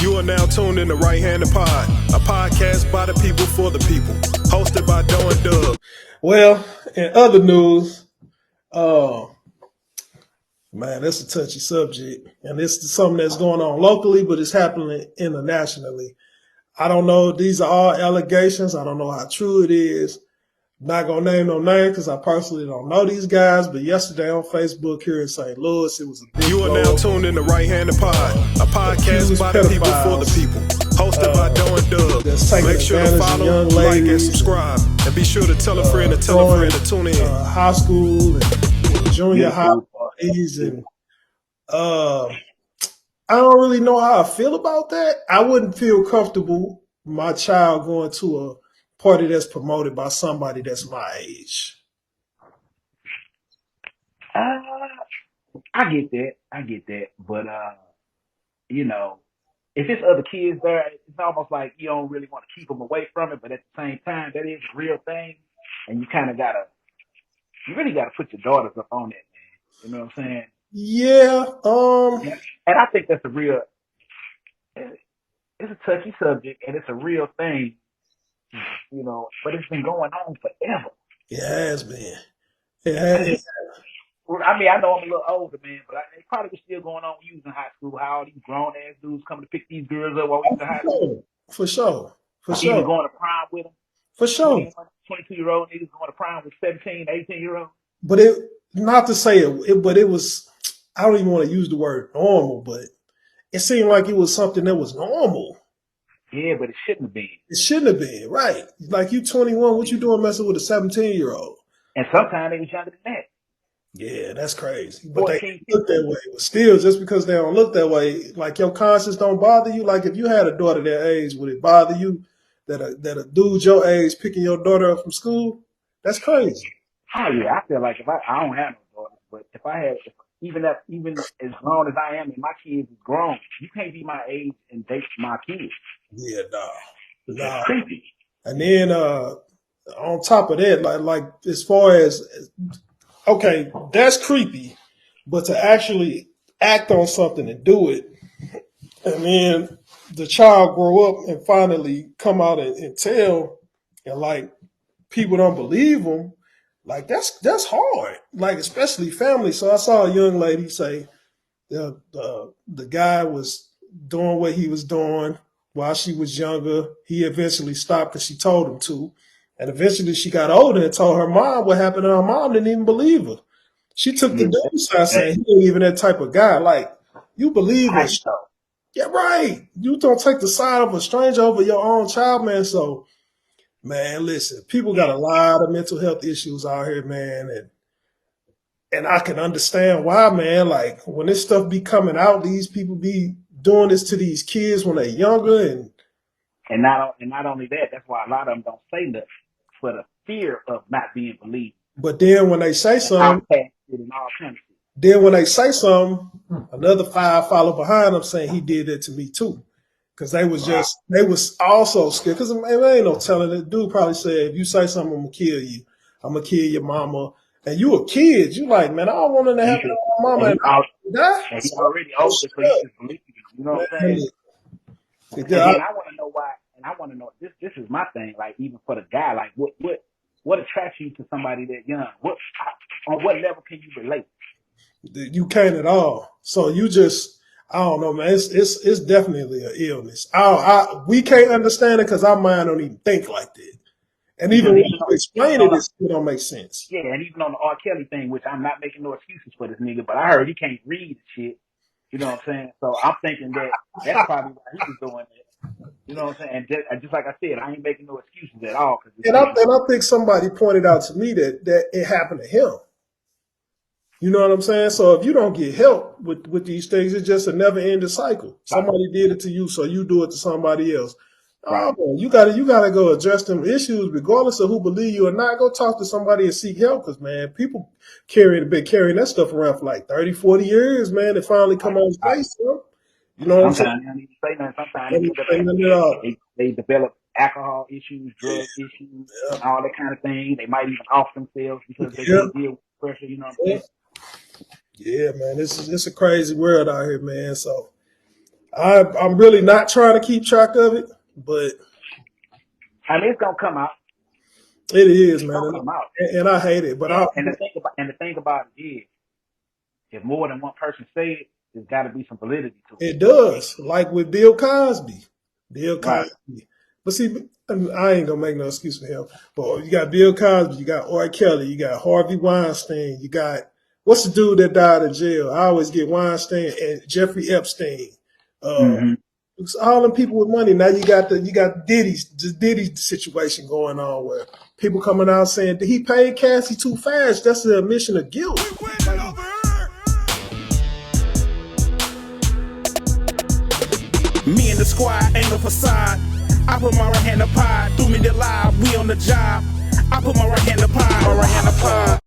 You are now tuned in to Right Handed Pod, a podcast by the people for the people, hosted by Doe and Dub. Well, in other news, man, that's a touchy subject, and this is something that's going on locally, but it's happening internationally. I don't know. These are all allegations. I don't know how true it is. I'm not going to name no name because I personally don't know these guys, but yesterday on Facebook here in St. Louis, it was a big You are now tuned in to Right Handed Pod, a podcast by the people for the people, hosted by Doe and Dub. Make sure to follow, like, and subscribe, and be sure to tell a friend to tell a friend to tune in. High school and junior high parties, and I don't really know how I feel about that. I wouldn't feel comfortable my child going to a party that's promoted by somebody that's my age. I get that. But you know, if it's other kids there, it's almost like you don't really want to keep them away from it. But at the same time, that is a real thing, and you really gotta put your daughters up on it, man. You know what I'm saying? Yeah. And I think that's it's a touchy subject, and it's a real thing. You know, but it's been going on forever. It has been. It has. I mean, I know I'm a little older, man, but it probably was still going on when you was in high school. How all these grown ass dudes coming to pick these girls up while we was in high school. For sure. Even going to prom with them. For sure. 22-year-old niggas going to prom with 17, 18-year-old. But not to say but it was, I don't even want to use the word normal, but it seemed like it was something that was normal. Yeah, but it shouldn't have been. It shouldn't have been, right? Like you 21, what you doing messing with a 17-year-old? And sometimes they was younger than that. Yeah, that's crazy. But they look that way. But still, just because they don't look that way, like your conscience don't bother you. Like if you had a daughter that age, would it bother you that a dude your age picking your daughter up from school? That's crazy. Oh yeah, I feel like if I don't have no daughters, but if I had, even as grown as I am, and my kids is grown, you can't be my age and date my kids. Yeah, nah. That's creepy. And then on top of that, like as far as okay, that's creepy, but to actually act on something and do it, and then the child grow up and finally come out and tell, and like people don't believe them, like that's hard, like especially family. So I saw a young lady say the guy was doing what he was doing while she was younger. He eventually stopped because she told him to. And eventually she got older and told her mom what happened, and her mom didn't even believe her. She took the dude side saying he ain't even that type of guy. Like, you believe her. Yeah, right. You don't take the side of a stranger over your own child, man. So, man, listen, people got a lot of mental health issues out here, man. And I can understand why, man. Like, when this stuff be coming out, these people be doing this to these kids when they're younger. And not only that, that's why a lot of them don't say nothing for the fear of not being believed. But then when they say something, another 5 follow behind them saying he did that to me too. Because they was also scared. Because there ain't no telling it. Dude probably said, if you say something, I'm going to kill you. I'm going to kill your mama. And you a kid. You like, man, I don't want to happen to my mama. And he already older, so he just believe you. You know what I'm saying? And then I want to know why, and I want to know, this is my thing, like even for the guy, like what attracts you to somebody that young? On what level can you relate? You can't at all. So you just, I don't know, man. It's definitely an illness. We can't understand it because our mind don't even think like that. And even when you explain it, it don't make sense. Yeah, and even on the R. Kelly thing, which I'm not making no excuses for this nigga, but I heard he can't read shit. You know what I'm saying? So I'm thinking that's probably why he was doing it. You know what I'm saying? And just like I said, I ain't making no excuses at all. And I think somebody pointed out to me that it happened to him. You know what I'm saying? So if you don't get help with these things, it's just a never-ending cycle. Somebody did it to you, so you do it to somebody else. Right. Oh, you gotta go address them issues, regardless of who believe you or not. Go talk to somebody and seek help, because man, people carrying that stuff around for like 30, 40 years, man. They finally come on face, you know what I'm saying? Sometimes they don't even say nothing. Sometimes they develop alcohol issues, drug issues, and all that kind of thing. They might even off themselves because they can't deal with pressure. You know what I'm saying? Yeah, man, it's a crazy world out here, man. So I'm really not trying to keep track of it, but I mean, it's gonna come out. it is, It's man, gonna come out. and I hate it. But And the thing about it is, if more than one person say it, there's got to be some validity to it. it does, like with Bill Cosby. Bill Right. Cosby. But see, I ain't gonna make no excuse for him. But you got Bill Cosby, you got R. Kelly, you got Harvey Weinstein, you got what's the dude that died in jail? I always get Weinstein and Jeffrey Epstein. Mm-hmm. It's all them people with money. Now you got Diddy situation going on where people coming out saying he paid Cassie too fast. That's the admission of guilt. Like, me and the squad ain't no facade. I put my right hand up high, threw me the live, we on the job. I put my right hand up high, my right hand up high.